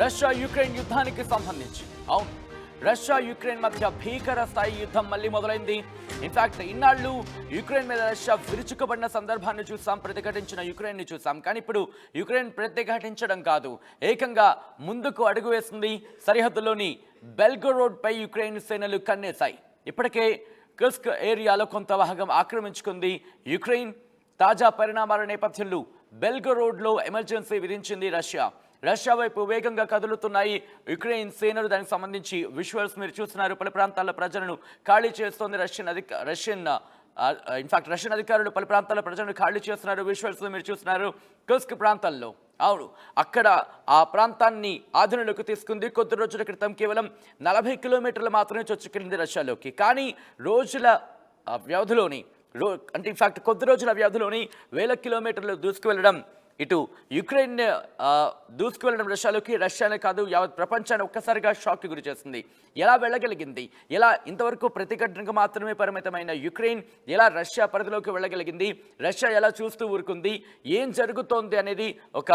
Russia Ukraine యుద్ధానికి సంబంధించి అవును రష్యా యుక్రెయిన్ మధ్య భీకర స్థాయి యుద్ధం మళ్ళీ మొదలైంది. ఇన్ఫాక్ట్ ఇన్నాళ్ళు యుక్రెయిన్ మీద రష్యా విరుచుకుపడిన సందర్భాన్ని చూసాం, ప్రతిఘటించిన యుక్రెయిన్ని చూసాం. కానీ ఇప్పుడు యుక్రెయిన్ ప్రతిఘటించడం కాదు, ఏకంగా ముందుకు అడుగు వేసింది. సరిహద్దులోని బెల్గోరోడ్పై యుక్రెయిన్ సేనలు కన్నేశాయి. ఇప్పటికే కుర్స్క్ ఏరియాలో కొంత భాగం ఆక్రమించుకుంది యుక్రెయిన్. తాజా పరిణామాల నేపథ్యంలో బెల్గోరోడ్లో ఎమర్జెన్సీ విధించింది రష్యా వైపు వేగంగా కదులుతున్నాయి యుక్రెయిన్ సేనలు. దానికి సంబంధించి విజువల్స్ మీరు చూస్తున్నారు. పలు ప్రాంతాల ప్రజలను ఖాళీ చేస్తోంది రష్యన్ అధికారులు. పలు ప్రాంతాల ప్రజలను ఖాళీ చేస్తున్నారు. విజువల్స్ మీరు చూస్తున్నారు. కుర్స్క్ ప్రాంతంలో అవును అక్కడ ఆ ప్రాంతాన్ని ఆధీనంలోకి తీసుకుంది. కొద్ది రోజుల క్రితం కేవలం 40 కిలోమీటర్లు మాత్రమే చొచ్చుకెళ్ళింది రష్యాలోకి. కానీ రోజుల వ్యవధిలోని అంటే ఇన్ఫాక్ట్ కొద్ది రోజుల వ్యవధిలోని 1000 కిలోమీటర్లు దూసుకువెళ్ళడం, ఇటు యుక్రెయిన్ దూసుకువెళ్ళడం రష్యానే కాదు యావత్ ప్రపంచాన్ని ఒక్కసారిగా షాక్కి గురి చేస్తుంది. ఎలా వెళ్ళగలిగింది, ఎలా ఇంతవరకు ప్రతిఘటనకు మాత్రమే పరిమితమైన యుక్రెయిన్ ఎలా రష్యా పరిధిలోకి వెళ్ళగలిగింది, రష్యా ఎలా చూస్తూ ఊరుకుంది, ఏం జరుగుతోంది అనేది ఒక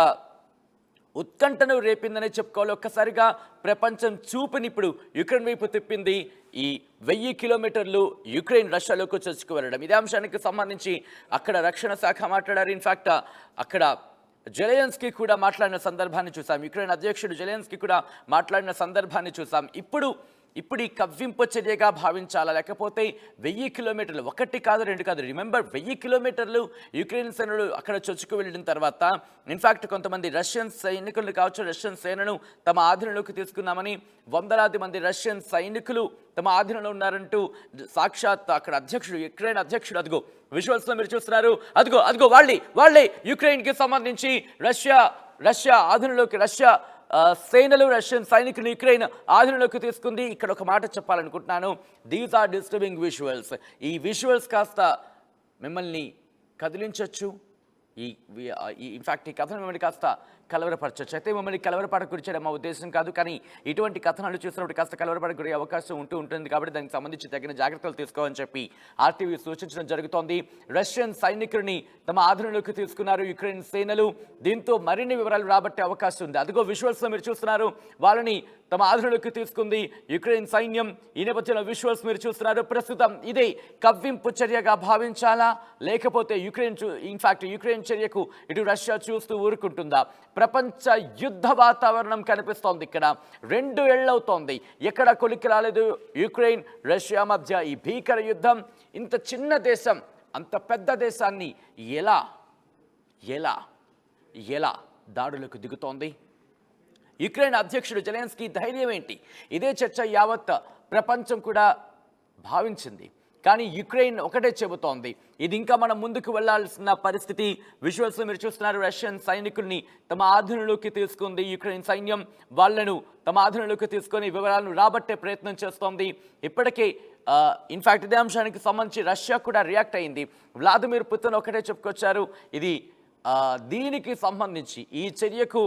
ఉత్కంఠను రేపిందని చెప్పుకోవాలి. ఒక్కసారిగా ప్రపంచం చూపుని ఇప్పుడు యుక్రెయిన్ వైపు తిప్పింది ఈ 1000 కిలోమీటర్లు యుక్రెయిన్ రష్యాలోకి చొచ్చుకు వెళ్ళడం. ఇదే అంశానికి సంబంధించి అక్కడ రక్షణ శాఖ మాట్లాడారు. ఇన్ఫాక్ట్ అక్కడ జెలెన్స్కీ కూడా మాట్లాడిన సందర్భాన్ని చూసాం. యుక్రెయిన్ అధ్యక్షుడు జెలెన్స్కీ కూడా మాట్లాడిన సందర్భాన్ని చూసాం. ఇప్పుడు ఈ కవ్వింపు చర్యగా భావించాలా, లేకపోతే 1000 కిలోమీటర్లు, 1 కాదు 2 కాదు, రిమెంబర్ 1000 కిలోమీటర్లు యుక్రెయిన్ సేనలు అక్కడ చొచ్చుకు వెళ్ళిన తర్వాత ఇన్ఫాక్ట్ కొంతమంది రష్యన్ సైనికులు కావచ్చు, రష్యన్ సేనను తమ ఆధీనంలోకి తీసుకున్నామని, వందలాది మంది రష్యన్ సైనికులు తమ ఆధీనంలో ఉన్నారంటూ సాక్షాత్ అక్కడ యుక్రెయిన్ అధ్యక్షుడు అదిగో విజువల్స్లో మీరు చూస్తున్నారు. అదిగో వాళ్ళే యుక్రెయిన్కి సంబంధించి రష్యా ఆధీనంలోకి సేనలు రష్యన్ సైనికులు యుక్రెయిన్ ఆధీనంలోకి తీసుకుంది. ఇక్కడ ఒక మాట చెప్పాలనుకుంటున్నాను. These are disturbing visuals. ఈ విజువల్స్ కాస్త మిమ్మల్ని కదిలించవచ్చు. ఇన్ఫాక్ట్ ఈ కథను మిమ్మల్ని కాస్త కలవరపరచవచ్చు. అయితే మిమ్మల్ని కలవరపడకు గురి చేయడం మా ఉద్దేశం కాదు, కానీ ఇటువంటి కథనాలు చూసినప్పుడు కాస్త కలవరపడకు గురి అవకాశం ఉంటుంది. కాబట్టి దానికి సంబంధించి తగిన జాగ్రత్తలు తీసుకోవాలని చెప్పి ఆర్టీవీ సూచించడం జరుగుతోంది. రష్యన్ సైనికుడిని తమ ఆధీనంలోకి తీసుకున్నారు యుక్రెయిన్ సేనలు. దీంతో మరిన్ని వివరాలు రాబట్టే అవకాశం ఉంది. అదిగో విజువల్స్లో మీరు చూస్తున్నారు. వాళ్ళని తమ ఆధీనంలోకి తీసుకుంది యుక్రెయిన్ సైన్యం. ఈ నేపథ్యంలో విజువల్స్ మీరు చూస్తున్నారు. ప్రస్తుతం ఇదే కవ్వింపు చర్యగా భావించాలా, లేకపోతే యుక్రెయిన్ చర్యకు ఇటు రష్యా చూస్తూ ఊరుకుంటుందా? ప్రపంచ యుద్ధ వాతావరణం కనిపిస్తోంది. ఇక్కడ 2 ఏళ్లవుతోంది, ఎక్కడ కొలిక్కి రాలేదు యుక్రెయిన్ రష్యా మధ్య ఈ భీకర యుద్ధం. ఇంత చిన్న దేశం అంత పెద్ద దేశాన్ని ఎలా దాడులకు దిగుతోంది? యుక్రెయిన్ అధ్యక్షుడు జెలెన్స్కీ ధైర్యం ఏంటి? ఇదే చర్చ యావత్ ప్రపంచం కూడా భావించింది. కానీ యుక్రెయిన్ ఒకటే చెబుతోంది, ఇది ఇంకా మనం ముందుకు వెళ్లాల్సిన పరిస్థితి. విజువల్స్ మీరు చూస్తున్నారు. రష్యన్ సైనికుల్ని తమ ఆధీనంలోకి తీసుకుంది యుక్రెయిన్ సైన్యం. వాళ్లను తమ ఆధీనంలోకి తీసుకొని వివరాలను రాబట్టే ప్రయత్నం చేస్తోంది. ఇప్పటికే ఇన్ఫాక్ట్ ఇదే అంశానికి సంబంధించి రష్యా కూడా రియాక్ట్ అయింది. వ్లాదిమిర్ పుతిన్ ఒకటే చెప్పుకొచ్చారు, ఇది దీనికి సంబంధించి ఈ చర్యకు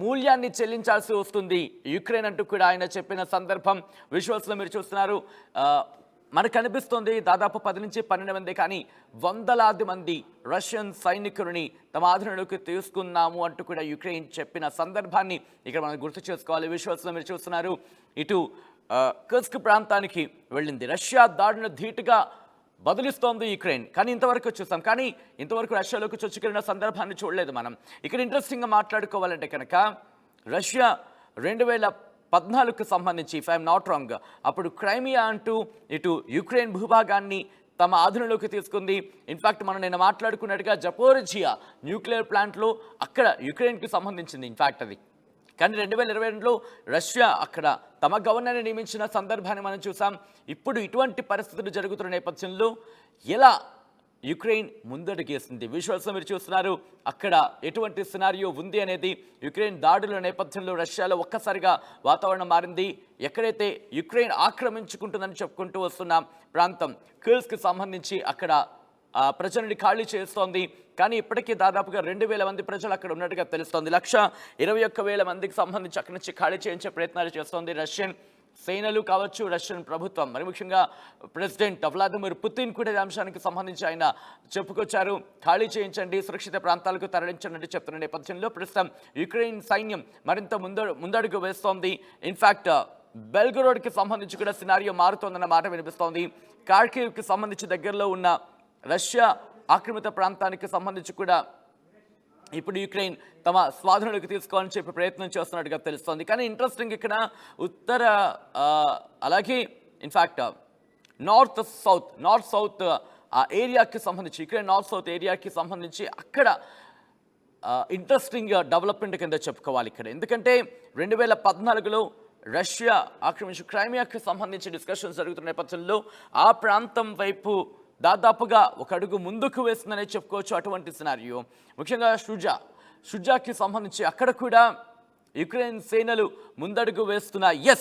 మూల్యాన్ని చెల్లించాల్సి వస్తుంది యుక్రెయిన్ అంటూ కూడా ఆయన చెప్పిన సందర్భం విజువల్స్లో మీరు చూస్తున్నారు. మనకు కనిపిస్తుంది దాదాపు 10 నుంచి 12 మంది, కానీ వందలాది మంది రష్యన్ సైనికులని తమ ఆధీనంలోకి తీసుకున్నాము అంటూ కూడా యుక్రెయిన్ చెప్పిన సందర్భాన్ని ఇక్కడ మనం గుర్తు చేసుకోవాలి. విజువల్స్లో మీరు చూస్తున్నారు. ఇటు కుర్స్క్ ప్రాంతానికి వెళ్ళింది రష్యా. దాడిని ధీటుగా బదులిస్తోంది యుక్రెయిన్. కానీ ఇంతవరకు రష్యాలోకి చొచ్చుకెళ్ళిన సందర్భాన్ని చూడలేదు మనం. ఇక్కడ ఇంట్రెస్టింగ్గా మాట్లాడుకోవాలంటే కనుక రష్యా 2014కు సంబంధించి, ఇఫ్ ఐఎమ్ నాట్ రాంగ్, అప్పుడు క్రైమియా అంటూ ఇటు యుక్రెయిన్ భూభాగాన్ని తమ ఆధీనంలోకి తీసుకుంది. ఇన్ఫాక్ట్ మనం నేను మాట్లాడుకున్నట్టుగా జపోరిజియా న్యూక్లియర్ ప్లాంట్లో అక్కడ యుక్రెయిన్కి సంబంధించింది ఇన్ఫాక్ట్ అది. కానీ 2022లో రష్యా అక్కడ తమ గవర్నర్ని నియమించిన సందర్భాన్ని మనం చూసాం. ఇప్పుడు ఇటువంటి పరిస్థితులు జరుగుతున్న నేపథ్యంలో ఎలా యుక్రెయిన్ ముందడుగేసింది? విజువల్స్లో మీరు చూస్తున్నారు. అక్కడ ఎటువంటి సినారియో ఉంది అనేది యుక్రెయిన్ దాడుల నేపథ్యంలో రష్యాలో ఒక్కసారిగా వాతావరణం మారింది. ఎక్కడైతే యుక్రెయిన్ ఆక్రమించుకుంటుందని చెప్పుకుంటూ వస్తున్న ప్రాంతం కుర్స్క్కి సంబంధించి అక్కడ ప్రజలని ఖాళీ చేస్తోంది. కానీ ఇప్పటికీ దాదాపుగా 2000 మంది ప్రజలు అక్కడ ఉన్నట్టుగా తెలుస్తోంది. 121,000 మందికి సంబంధించి అక్కడి నుంచి ఖాళీ చేయించే ప్రయత్నాలు చేస్తోంది రష్యన్ సేనలు కావచ్చు, రష్యన్ ప్రభుత్వం, మరి ముఖ్యంగా ప్రెసిడెంట్ వ్లాదిమిర్ పుతిన్ కూడా ఈ అంశానికి సంబంధించి ఆయన చెప్పుకొచ్చారు. ఖాళీ చేయించండి, సురక్షిత ప్రాంతాలకు తరలించండి చెప్తున్న నేపథ్యంలో ప్రస్తుతం యుక్రెయిన్ సైన్యం మరింత ముందడుగు వేస్తోంది. ఇన్ఫాక్ట్ బెల్గరోడ్కి సంబంధించి కూడా సినారియో మారుతోందన్న మాట వినిపిస్తోంది. కార్కివ్కి సంబంధించి దగ్గరలో ఉన్న రష్యా ఆక్రమిత ప్రాంతానికి సంబంధించి కూడా ఇప్పుడు యుక్రెయిన్ తమ స్వాధీనంలోకి తీసుకోవాలని చెప్పి ప్రయత్నం చేస్తున్నట్టుగా తెలుస్తోంది. కానీ ఇంట్రెస్టింగ్ ఇక్కడ ఉత్తర అలాగే ఇన్ఫ్యాక్ట్ నార్త్ సౌత్ ఆ ఏరియాకి సంబంధించి, యుక్రెయిన్ నార్త్ సౌత్ ఏరియాకి సంబంధించి అక్కడ ఇంట్రెస్టింగ్ డెవలప్మెంట్ కింద చెప్పుకోవాలి ఇక్కడ. ఎందుకంటే 2014లో రష్యా ఆక్రమించి క్రైమియాకి సంబంధించి డిస్కషన్స్ జరుగుతున్న నేపథ్యంలో ఆ ప్రాంతం వైపు దాదాపుగా ఒక అడుగు ముందుకు వేస్తుందనే చెప్పుకోవచ్చు. అటువంటి సినారియో ముఖ్యంగా షుజాకి సంబంధించి అక్కడ కూడా యుక్రెయిన్ సేనలు ముందడుగు వేస్తున్నాయి.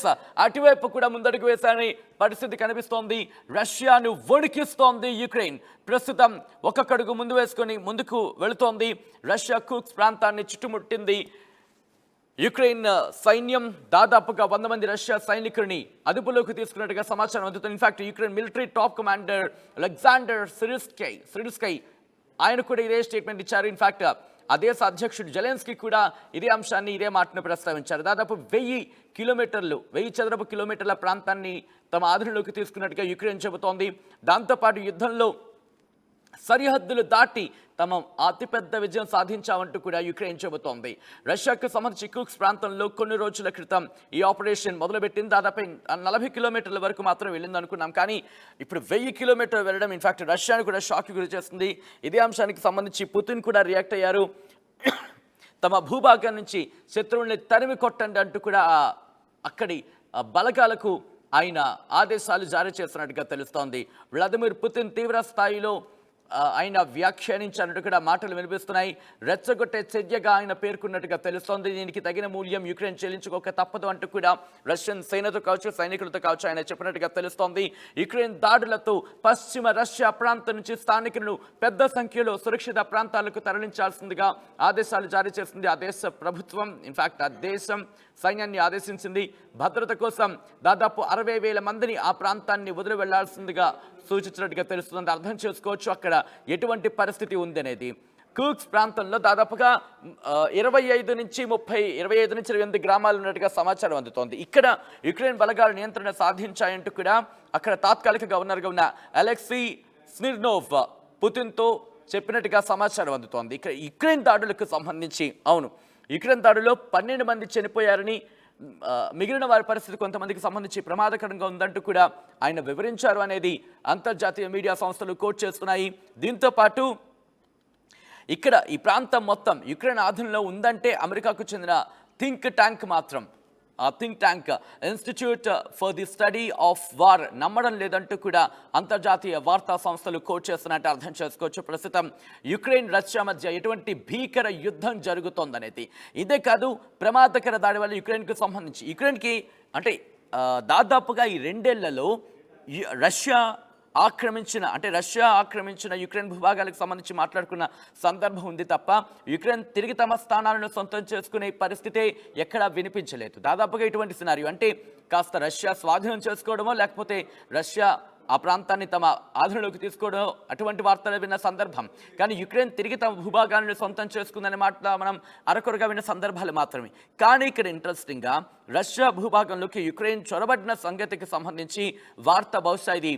అటువైపు కూడా ముందడుగు వేశారని పరిస్థితి కనిపిస్తోంది. రష్యాను వణికిస్తోంది యుక్రెయిన్. ప్రస్తుతం ఒక్కొక్క అడుగు ముందు వేసుకొని ముందుకు వెళుతోంది. రష్యా కుర్స్క్ ప్రాంతాన్ని చుట్టుముట్టింది. యుక్రెయిన్ సైన్యం దాదాపుగా 100 మంది రష్యా సైనికుల్ని అదుపులోకి తీసుకున్నట్టుగా సమాచారం అందుతుంది. In fact Ukraine military top commander Alexander Syrskyi ఆయన కూడా ఇదే స్టేట్మెంట్ ఇచ్చారు. ఇన్ఫాక్ట్ ఆ దేశ అధ్యక్షుడు జెలెన్స్కీ కూడా ఇదే అంశాన్ని, ఇదే మాటను ప్రస్తావించారు. దాదాపు 1000 చదరపు కిలోమీటర్ల ప్రాంతాన్ని తమ ఆధీనంలోకి తీసుకున్నట్టుగా యుక్రెయిన్ చెబుతోంది. దాంతోపాటు యుద్ధంలో సరిహద్దులు దాటి తమ అతిపెద్ద విజయం సాధించామంటూ కూడా యుక్రెయిన్ చెబుతోంది. రష్యాకు సంబంధించి కుర్స్క్ ప్రాంతంలో కొన్ని రోజుల క్రితం ఈ ఆపరేషన్ మొదలుపెట్టింది. దాదాపు 40 కిలోమీటర్ల వరకు మాత్రం వెళ్ళింది అనుకున్నాం. కానీ ఇప్పుడు 1000 కిలోమీటర్లు వెళ్ళడం ఇన్ఫాక్ట్ రష్యాను కూడా షాక్కి గురి చేస్తుంది. ఇదే అంశానికి సంబంధించి పుతిన్ కూడా రియాక్ట్ అయ్యారు. తమ భూభాగం నుంచి శత్రువుల్ని తరిమి కొట్టండి అంటూ కూడా అక్కడి బలగాలకు ఆయన ఆదేశాలు జారీ చేస్తున్నట్టుగా తెలుస్తోంది. వ్లాదిమిర్ పుతిన్ తీవ్ర స్థాయిలో ఆయన వ్యాఖ్యానించినట్టు కూడా మాటలు వినిపిస్తున్నాయి. రెచ్చగొట్టే చర్యగా ఆయన పేర్కొన్నట్టుగా తెలుస్తోంది. దీనికి తగిన మూల్యం యుక్రెయిన్ చెల్లించుకోక తప్పదు అంటూ కూడా రష్యన్ సేనతో కావచ్చు, సైనికులతో కావచ్చు ఆయన చెప్పినట్టుగా తెలుస్తోంది. యుక్రెయిన్ దాడులతో పశ్చిమ రష్యా ప్రాంతం నుంచి స్థానికులను పెద్ద సంఖ్యలో సురక్షిత ప్రాంతాలకు తరలించాల్సిందిగా ఆదేశాలు జారీ చేసింది ఆ దేశ ప్రభుత్వం. ఇన్ఫాక్ట్ ఆ దేశం సైన్యాన్ని ఆదేశించింది. భద్రత కోసం దాదాపు 60,000 మందిని ఆ ప్రాంతాన్ని వదిలి వెళ్లాల్సిందిగా సూచించినట్టుగా తెలుస్తుంది. అర్థం చేసుకోవచ్చు అక్కడ ఎటువంటి పరిస్థితి ఉంది అనేది. కుర్స్క్ ప్రాంతంలో దాదాపుగా 25 నుంచి 28 గ్రామాలు ఉన్నట్టుగా సమాచారం అందుతోంది. ఇక్కడ యుక్రెయిన్ బలగాల నియంత్రణ సాధించాయంటూ కూడా అక్కడ తాత్కాలిక గవర్నర్గా ఉన్న అలెక్సీ స్మిర్నోవ్ పుతిన్తో చెప్పినట్టుగా సమాచారం అందుతోంది. ఇక్కడ యుక్రెయిన్ దాడులకు సంబంధించి యుక్రెయిన్ దాడులో 12 మంది చనిపోయారని, మిగిలిన వారి పరిస్థితి కొంతమందికి సంబంధించి ప్రమాదకరంగా ఉందంటూ కూడా ఆయన వివరించారు అనేది అంతర్జాతీయ మీడియా సంస్థలు కోట్ చేస్తున్నాయి. దీంతో పాటు ఇక్కడ ఈ ప్రాంతం మొత్తం యుక్రెయిన్ ఆధీనంలో ఉందంటే అమెరికాకు చెందిన think tank institute for the study of war నమ్మడం లేదంటూ కూడా అంతర్జాతీయ వార్తా సంస్థలు కోట్ చేస్తున్నట్టు అర్థం చేసుకోవచ్చు. ప్రస్తుతం యుక్రెయిన్ రష్యా మధ్య ఎటువంటి భీకర యుద్ధం జరుగుతోందనేది. ఇదే కాదు, ప్రమాదకర దాడి వల్ల యుక్రెయిన్కి అంటే దాదాపుగా ఈ 2 ఏళ్లలో రష్యా ఆక్రమించిన యుక్రెయిన్ భూభాగాలకు సంబంధించి మాట్లాడుకున్న సందర్భం ఉంది తప్ప యుక్రెయిన్ తిరిగి తమ స్థానాలను సొంతం చేసుకునే పరిస్థితే ఎక్కడా వినిపించలేదు. దాదాపుగా ఇటువంటి సినారియో అంటే కాస్త రష్యా స్వాధీనం చేసుకోవడమో లేకపోతే రష్యా ఆ ప్రాంతాన్ని తమ ఆధీనంలోకి తీసుకోవడం అటువంటి వార్తలు విన్న సందర్భం. కానీ యుక్రెయిన్ తిరిగి తమ భూభాగాలను సొంతం చేసుకుందనే మాట మనం అరకొరగా విన్న సందర్భాలు మాత్రమే. కానీ ఇక్కడ ఇంట్రెస్టింగ్గా రష్యా భూభాగంలోకి యుక్రెయిన్ చొరబడిన సంగతికి సంబంధించి వార్త బహుశా ఇది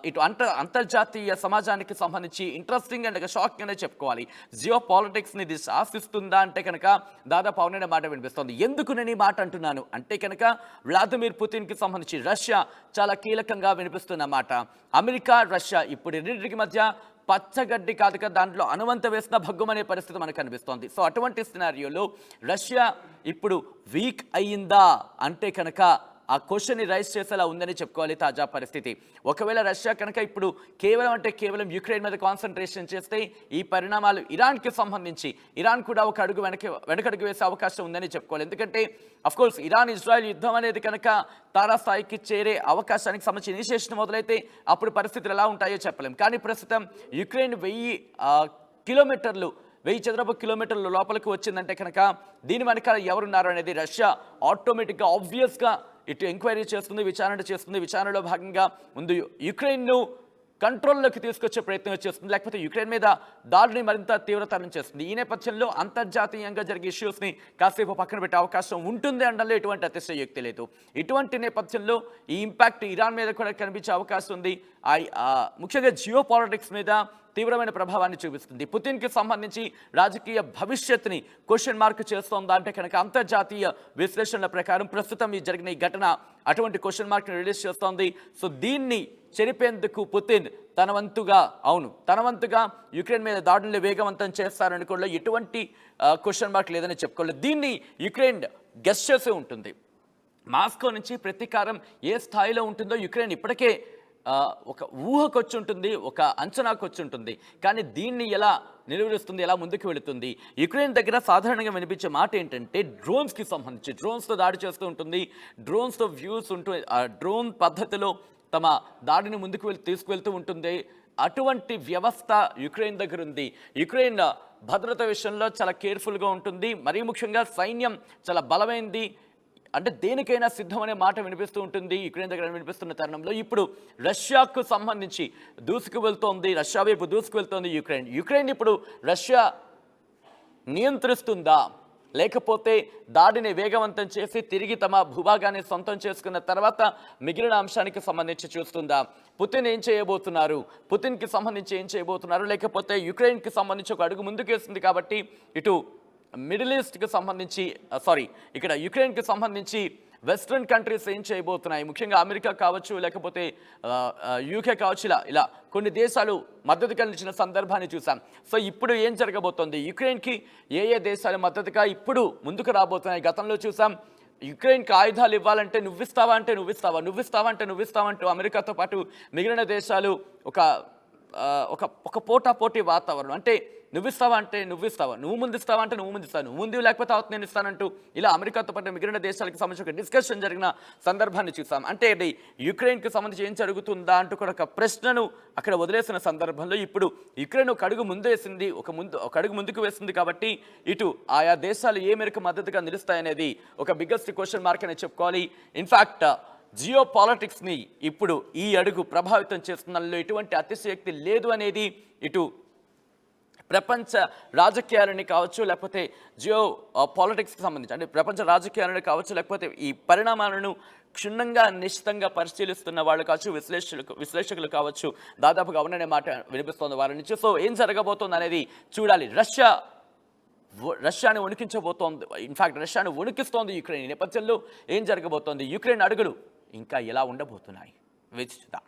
ఇటు అంతర్జాతీయ సమాజానికి సంబంధించి ఇంట్రెస్టింగ్ అండ్ షాకింగ్ అనే చెప్పుకోవాలి. జియో పాలిటిక్స్ని ఇది శాసిస్తుందా అంటే కనుక దాదాపు అవుననే మాట వినిపిస్తుంది. ఎందుకు నేను ఈ మాట అంటున్నాను అంటే కనుక వ్లాదిమిర్ పుతిన్కి సంబంధించి రష్యా చాలా కీలకంగా వినిపిస్తున్న మాట. అమెరికా రష్యా ఇప్పుడు రెండింటికి మధ్య పచ్చగడ్డి కాదు కదా, దాంట్లో అనువంత వేసిన భగ్గుమనే పరిస్థితి మనకు కనిపిస్తోంది. సో అటువంటి సినారియోలో రష్యా ఇప్పుడు వీక్ అయ్యిందా అంటే కనుక ఆ క్వశ్చన్ని రైజ్ చేసేలా ఉందని చెప్పుకోవాలి తాజా పరిస్థితి. ఒకవేళ రష్యా కనుక ఇప్పుడు కేవలం యుక్రెయిన్ మీద కాన్సన్ట్రేషన్ చేస్తే ఈ పరిణామాలు ఇరాన్కి సంబంధించి ఇరాన్ కూడా ఒక అడుగు వెనకడుగు వేసే అవకాశం ఉందని చెప్పుకోవాలి. ఎందుకంటే అఫ్కోర్స్ ఇరాన్ ఇజ్రాయెల్ యుద్ధం అనేది కనుక తారాస్థాయికి చేరే అవకాశానికి సంబంధించి ఇనిషియేషన్ మొదలైతే అప్పుడు పరిస్థితులు ఎలా ఉంటాయో చెప్పలేం. కానీ ప్రస్తుతం యుక్రెయిన్ 1000 చదరపు కిలోమీటర్ల లోపలికి వచ్చిందంటే కనుక దీని వెనకాల ఎవరున్నారు అనేది రష్యా ఆటోమేటిక్గా ఆబ్వియస్గా ఇటు ఎంక్వైరీ చేస్తుంది, విచారణ చేస్తుంది. విచారణలో భాగంగా ముందు యుక్రెయిన్ను కంట్రోల్లోకి తీసుకొచ్చే ప్రయత్నం చేస్తుంది, లేకపోతే యుక్రెయిన్ మీద దాడిని మరింత తీవ్రతరం చేస్తుంది. ఈ నేపథ్యంలో అంతర్జాతీయంగా జరిగే ఇష్యూస్ని కాసేపు పక్కన పెట్టే అవకాశం ఉంటుంది అనడంలో ఎటువంటి అతిశయోక్తి లేదు. ఇటువంటి నేపథ్యంలో ఈ ఇంపాక్ట్ ఇరాన్ మీద కూడా కనిపించే అవకాశం ఉంది. ముఖ్యంగా జియో పాలిటిక్స్ మీద తీవ్రమైన ప్రభావాన్ని చూపిస్తుంది. పుతిన్కి సంబంధించి రాజకీయ భవిష్యత్తుని క్వశ్చన్ మార్క్ చేస్తోందా అంటే కనుక అంతర్జాతీయ విశ్లేషణల ప్రకారం ప్రస్తుతం ఈ జరిగిన ఈ ఘటన అటువంటి క్వశ్చన్ మార్క్ని రిలీజ్ చేస్తోంది. సో దీన్ని చెరిపేందుకు పుతిన్ తన వంతుగా యుక్రెయిన్ మీద దాడుల్ని వేగవంతం చేస్తారనుకోవడంలో ఎటువంటి క్వశ్చన్ మార్క్ లేదని చెప్పుకోలేదు. దీన్ని యుక్రెయిన్ గెస్ చేసే ఉంటుంది. మాస్కో నుంచి ప్రతీకారం ఏ స్థాయిలో ఉంటుందో యుక్రెయిన్ ఇప్పటికే ఒక ఊహకొచ్చి ఉంటుంది, ఒక అంచనాకు వచ్చి ఉంటుంది. కానీ దీన్ని ఎలా నిలువరిస్తుంది, ఎలా ముందుకు వెళుతుంది? యుక్రెయిన్ దగ్గర సాధారణంగా వినిపించే మాట ఏంటంటే డ్రోన్స్కి సంబంధించి డ్రోన్స్తో దాడి చేస్తూ ఉంటుంది. డ్రోన్స్తో వ్యూస్ ఉంటుంది, ఆ డ్రోన్ పద్ధతిలో తమ దాడిని ముందుకు తీసుకువెళ్తూ ఉంటుంది. అటువంటి వ్యవస్థ యుక్రెయిన్ దగ్గర ఉంది. యుక్రెయిన్ భద్రత విషయంలో చాలా కేర్ఫుల్గా ఉంటుంది. మరీ ముఖ్యంగా సైన్యం చాలా బలమైంది, అంటే దేనికైనా సిద్ధం అనే మాట వినిపిస్తూ ఉంటుంది యుక్రెయిన్ దగ్గర వినిపిస్తున్న తరుణంలో ఇప్పుడు రష్యాకు సంబంధించి రష్యా వైపు దూసుకువెళ్తోంది యుక్రెయిన్ ఇప్పుడు రష్యా నియంత్రిస్తుందా, లేకపోతే దాడిని వేగవంతం చేసి తిరిగి తమ భూభాగాన్ని సొంతం చేసుకున్న తర్వాత మిగిలిన అంశానికి సంబంధించి చూస్తుందా? పుతిన్ ఏం చేయబోతున్నారు, పుతిన్కి సంబంధించి ఏం చేయబోతున్నారు, లేకపోతే యుక్రెయిన్కి సంబంధించి ఒక అడుగు ముందుకేస్తుంది కాబట్టి ఇటు మిడిల్ ఈస్ట్కి సంబంధించి ఇక్కడ యుక్రెయిన్కి సంబంధించి వెస్ట్రన్ కంట్రీస్ ఏం చేయబోతున్నాయి, ముఖ్యంగా అమెరికా కావచ్చు, లేకపోతే యూకే కావచ్చు, ఇలా కొన్ని దేశాలు మద్దతు కలిగించిన సందర్భాన్ని చూసాం. సో ఇప్పుడు ఏం జరగబోతోంది, యుక్రెయిన్కి ఏ దేశాలు మద్దతుగా ఇప్పుడు ముందుకు రాబోతున్నాయి? గతంలో చూసాం యుక్రెయిన్కి ఆయుధాలు ఇవ్వాలంటే నువ్విస్తావా అంటూ అమెరికాతో పాటు మిగిలిన దేశాలు ఒక పోటాపోటీ వాతావరణం, అంటే నువ్విస్తావా, నువ్వు ముందిస్తావా, నువ్వు ముందు లేకపోతే అవత్ నేను ఇస్తానంటూ ఇలా అమెరికాతో పాటు మిగిలిన దేశాలకు సంబంధించి ఒక డిస్కషన్ జరిగిన సందర్భాన్ని చూసాం. అంటే ఇది యుక్రెయిన్కి సంబంధించి ఏం జరుగుతుందా అంటూ కూడా ఒక ప్రశ్నను అక్కడ వదిలేసిన సందర్భంలో ఇప్పుడు యుక్రెయిన్ ఒక అడుగు ముందుకు వేసింది కాబట్టి ఇటు ఆయా దేశాలు ఏ మేరకు మద్దతుగా నిలుస్తాయనేది ఒక బిగ్గెస్ట్ క్వశ్చన్ మార్క్ అని చెప్పుకోవాలి. ఇన్ఫ్యాక్ట్ జియో పాలిటిక్స్ని ఇప్పుడు ఈ అడుగు ప్రభావితం చేస్తున్నలో ఎటువంటి అతిశయోక్తి లేదు అనేది ఇటు ప్రపంచ రాజకీయాలని కావచ్చు, లేకపోతే జియో పాలిటిక్స్కి సంబంధించి అంటే ప్రపంచ రాజకీయాలను కావచ్చు, లేకపోతే ఈ పరిణామాలను క్షుణ్ణంగా నిశ్చితంగా పరిశీలిస్తున్న వాళ్ళు కావచ్చు, విశ్లేషకులు కావచ్చు, దాదాపుగా అవుననే మాట వినిపిస్తోంది వారి నుంచి. సో ఏం జరగబోతోంది అనేది చూడాలి. రష్యాని వణికించబోతోంది, ఇన్ఫాక్ట్ రష్యాను వణికిస్తోంది యుక్రెయిన్. ఈ నేపథ్యంలో ఏం జరగబోతోంది, యుక్రెయిన్ అడుగులు ఇంకా ఎలా ఉండబోతున్నాయి వేచి చూద్దాం.